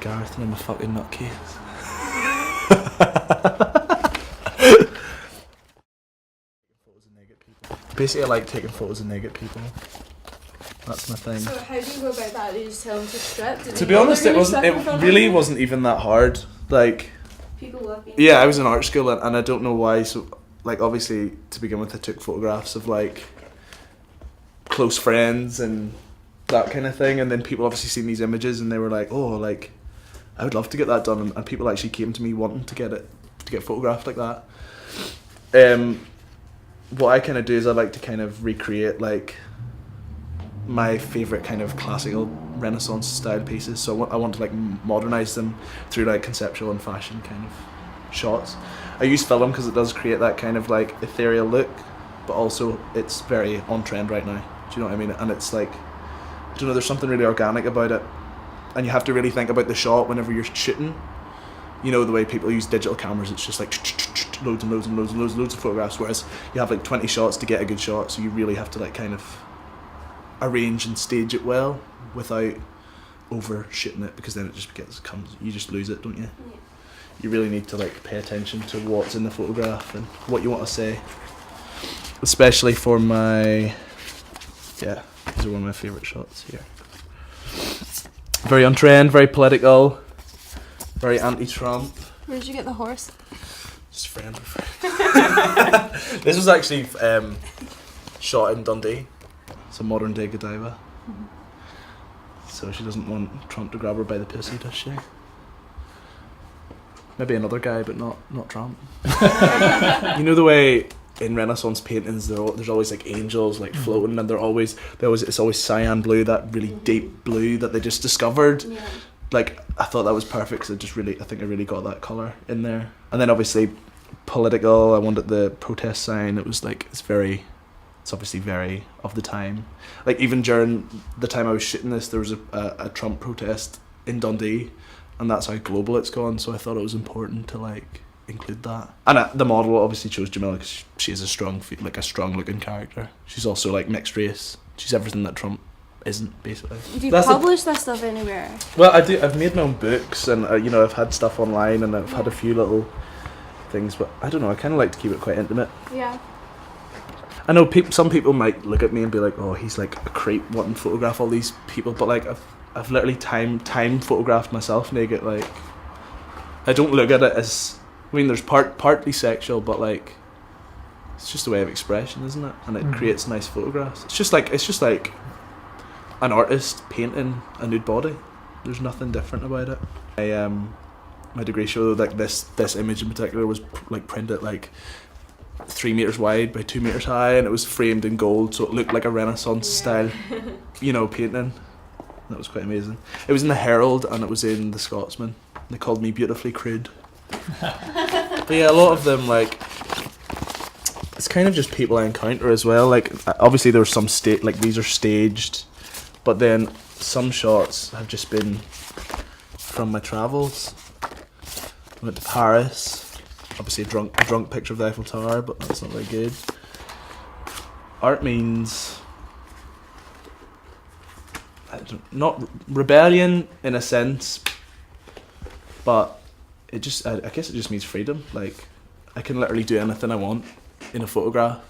Gareth and I'm a fucking nutcase. Basically, I like taking photos of naked people. That's my thing. So how do you go about that? Do you just tell them to strip? To be honest, it really wasn't even that hard. Like, people love being. Yeah, I was in art school and I don't know why. So, like, obviously, to begin with, I took photographs of like close friends and that kind of thing. And then people obviously seen these images and they were like, "Oh, like, I would love to get that done." And people actually came to me wanting to get photographed like that. What I kind of do is I like to kind of recreate like my favourite kind of classical Renaissance style pieces. So I want to like modernise them through like conceptual and fashion kind of shots. I use film because it does create that kind of like ethereal look, but also it's very on trend right now. Do you know what I mean? And it's like, I don't know, there's something really organic about it. And you have to really think about the shot whenever you're shooting. You know, the way people use digital cameras, it's just like loads and loads and loads and loads and loads of photographs, whereas you have like 20 shots to get a good shot, so you really have to like kind of arrange and stage it well without overshooting it, because then it just you just lose it, don't you? Yeah. You really need to like pay attention to what's in the photograph and what you want to say. Especially for my, these are one of my favourite shots here. Very on trend, very political, very anti-Trump. Where did you get the horse? Just friend. This was actually shot in Dundee. It's a modern day Godiva. Mm-hmm. So she doesn't want Trump to grab her by the pussy, does she? Maybe another guy, but not Trump. You know the way in Renaissance paintings there's always like angels like floating, and it's always cyan blue, that really deep blue that they just discovered. Yeah. Like, I thought that was perfect because I think I really got that colour in there. And then obviously political, I wanted the protest sign. It was like, it's obviously very of the time. Like, even during the time I was shooting this, there was a Trump protest in Dundee, and that's how global it's gone, so I thought it was important to like include that. And the model obviously chose Jamila because she is a strong looking character. She's also like mixed race. She's everything that Trump isn't, basically. Do you publish that stuff anywhere? Well, I do. I've made my own books, and I've had stuff online, and I've had a few little things, but I don't know, I kind of like to keep it quite intimate. Yeah. I know some people might look at me and be like, "Oh, he's like a creep wanting to photograph all these people," but like I've literally time photographed myself naked. Like, I don't look at it as, I mean, there's partly sexual, but like it's just a way of expression, isn't it? And it creates nice photographs. It's just like an artist painting a nude body. There's nothing different about it. My degree showed like this image in particular was like printed like 3 meters wide by 2 meters high, and it was framed in gold, so it looked like a Renaissance style, painting. That was quite amazing. It was in the Herald and it was in the Scotsman. They called me beautifully crude. But yeah, a lot of them, like, it's kind of just people I encounter as well. Like, obviously there was some these are staged, but then some shots have just been from my travels. I went to Paris, obviously a drunk picture of the Eiffel Tower, but that's not very good. Art means not rebellion in a sense, but I guess it just means freedom. Like, I can literally do anything I want in a photograph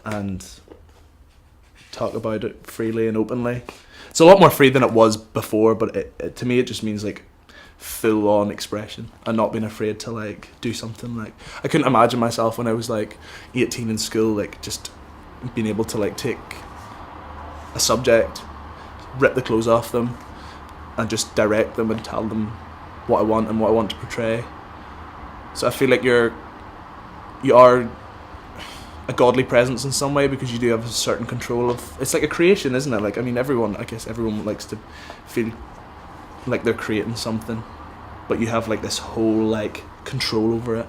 and talk about it freely and openly. It's a lot more free than it was before, but to me it just means like full on expression and not being afraid to like do something. Like, I couldn't imagine myself when I was like 18 in school, like just being able to like take a subject, rip the clothes off them and just direct them and tell them what I want and what I want to portray. So I feel like you are a godly presence in some way, because you do have a certain control of, it's like a creation, isn't it? Like, I mean, everyone likes to feel like they're creating something, but you have like this whole like control over it,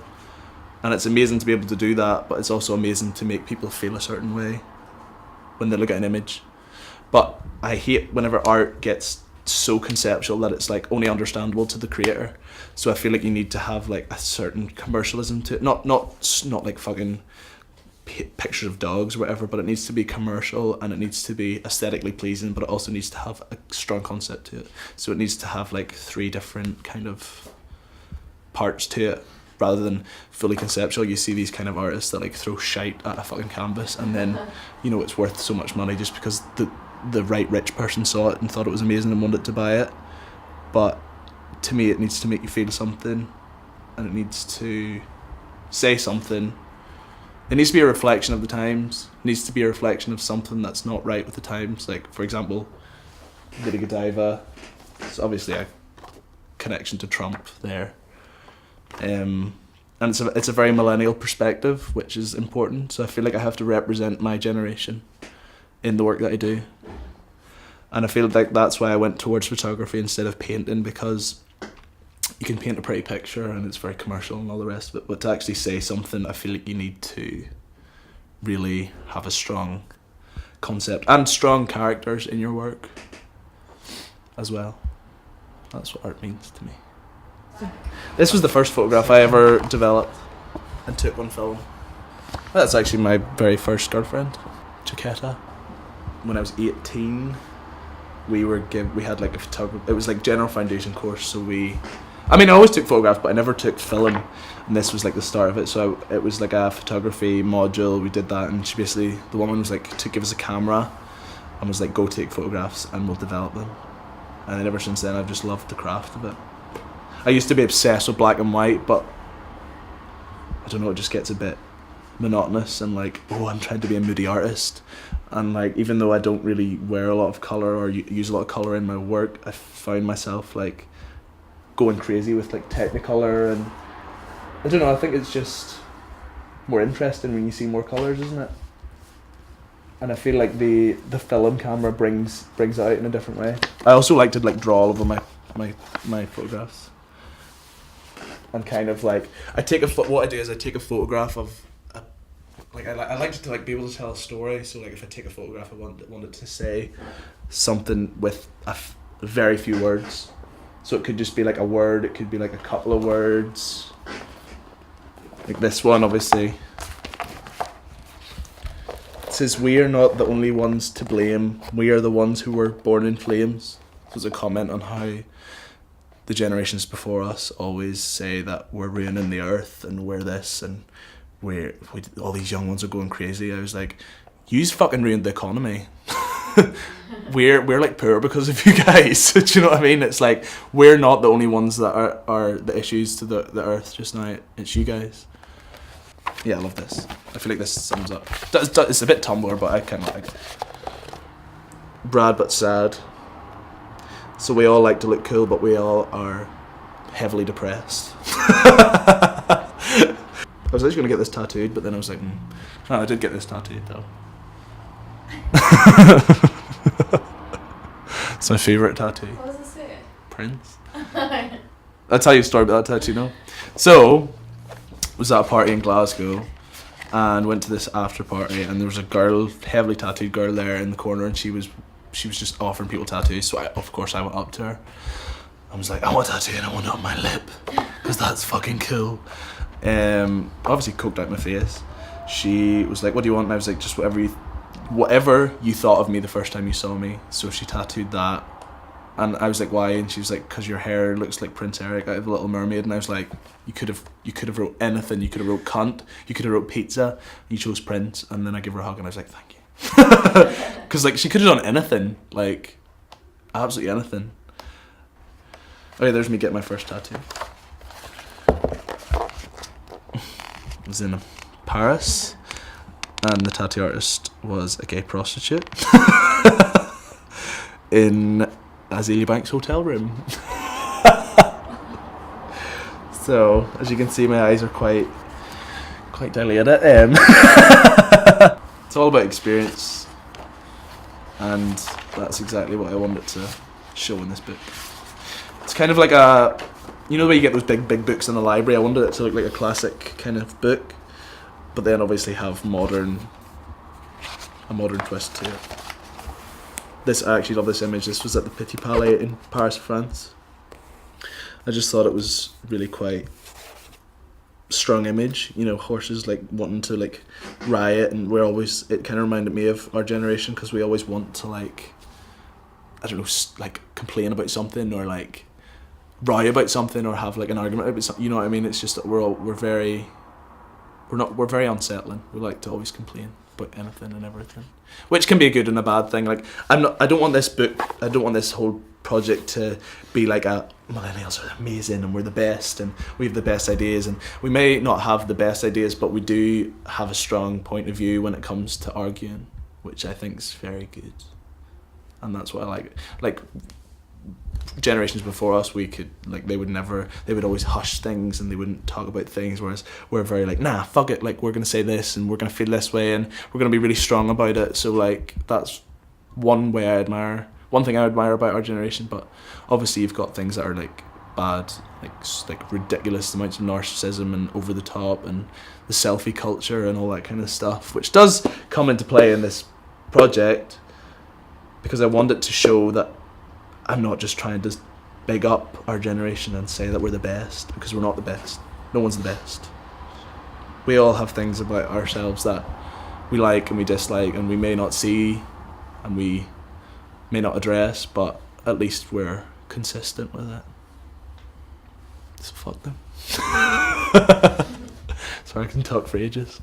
and it's amazing to be able to do that, but it's also amazing to make people feel a certain way when they look at an image. But I hate whenever art gets so conceptual that it's like only understandable to the creator. So I feel like you need to have like a certain commercialism to it, not like fucking pictures of dogs or whatever, but it needs to be commercial and it needs to be aesthetically pleasing, but it also needs to have a strong concept to it. So it needs to have like 3 different kind of parts to it, rather than fully conceptual. You see these kind of artists that like throw shite at a fucking canvas and then, you know, it's worth so much money just because the right rich person saw it and thought it was amazing and wanted to buy it. But to me, it needs to make you feel something, and it needs to say something. It needs to be a reflection of the times. It needs to be a reflection of something that's not right with the times. Like, for example, Lady Godiva. It's obviously a connection to Trump there. And it's a very millennial perspective, which is important. So I feel like I have to represent my generation in the work that I do. And I feel like that's why I went towards photography instead of painting, because you can paint a pretty picture and it's very commercial and all the rest of it, but to actually say something, I feel like you need to really have a strong concept and strong characters in your work as well. That's what art means to me. This was the first photograph I ever developed and took on film. That's actually my very first girlfriend, Chiquetta. When I was 18, we had like a photography. It was like general foundation course, so I always took photographs, but I never took film, and this was like the start of it. So it was like a photography module. We did that, and the woman was like to give us a camera, and was like, go take photographs, and we'll develop them. And then ever since then, I've just loved the craft of it. I used to be obsessed with black and white, but I don't know, it just gets a bit monotonous and like, oh, I'm trying to be a moody artist. And like, even though I don't really wear a lot of colour or use a lot of colour in my work, I found myself like going crazy with like Technicolor, and I don't know, I think it's just more interesting when you see more colours, isn't it? And I feel like the film camera brings it out in a different way. I also like to like draw all over my photographs. And kind of like, what I do is I take a photograph of, I like to like be able to tell a story. So like if I take a photograph, I want it to say something with very few words. So it could just be like a word, it could be like a couple of words. Like this one, obviously. It says, "We are not the only ones to blame. We are the ones who were born in flames." So it's a comment on how the generations before us always say that we're ruining the earth and we're this and all these young ones are going crazy. I was like, you've fucking ruined the economy. we're like poor because of you guys. Do you know what I mean? It's like, we're not the only ones that are the issues to the earth just now. It's you guys. Yeah, I love this. I feel like this sums up. It's a bit Tumblr, but I kind of like it. Brad but sad. So we all like to look cool, but we all are heavily depressed. I was actually going to get this tattooed, but then I was like, no, I did get this tattooed though. It's my favourite tattoo. What does it say? Prince. I'll tell you a story about that tattoo now. So, was at a party in Glasgow and went to this after party, and there was a girl, heavily tattooed girl there in the corner, and she was just offering people tattoos. So of course I went up to her. I was like, I want a tattoo and I want it on my lip because that's fucking cool. Obviously coked out my face. She was like, what do you want? And I was like, just whatever you thought of me the first time you saw me. So she tattooed that, and I was like, why? And she was like, because your hair looks like Prince Eric out of The Little Mermaid. And I was like, you could have wrote anything. You could have wrote cunt, you could have wrote pizza, you chose Prince. And then I give her a hug and I was like, thank you. Because like, she could have done anything, like absolutely anything. Okay, there's me getting my first tattoo. I was in Paris, and the tattoo artist was a gay prostitute in Azealia Bank's hotel room. So, as you can see, my eyes are quite dilated. It's all about experience, and that's exactly what I wanted to show in this book. It's kind of like you know the way you get those big books in the library? I wanted it to look like a classic kind of book, but then obviously have a modern twist to it. I actually love this image. This was at the Petit Palais in Paris, France. I just thought it was really quite strong image, you know, horses like wanting to like riot, and it kind of reminded me of our generation because we always want to like, I don't know, like complain about something or like row about something or have like an argument about something, you know what I mean? It's just that we're very unsettling. We like to always complain about anything and everything, which can be a good and a bad thing. Like I don't want this whole project to be like a millennials are amazing and we're the best and we have the best ideas, and we may not have the best ideas, but we do have a strong point of view when it comes to arguing, which I think is very good, and that's what I like generations before us, we could like they would always hush things and they wouldn't talk about things, whereas we're very like, nah, fuck it, like we're gonna say this and we're gonna feel this way and we're gonna be really strong about it. So like that's one thing I admire about our generation. But obviously you've got things that are like bad, like ridiculous amounts of narcissism and over the top and the selfie culture and all that kind of stuff, which does come into play in this project because I want it to show that I'm not just trying to big up our generation and say that we're the best, because we're not the best. No one's the best. We all have things about ourselves that we like and we dislike and we may not see and we may not address, but at least we're consistent with it. So fuck them. Sorry, I can talk for ages.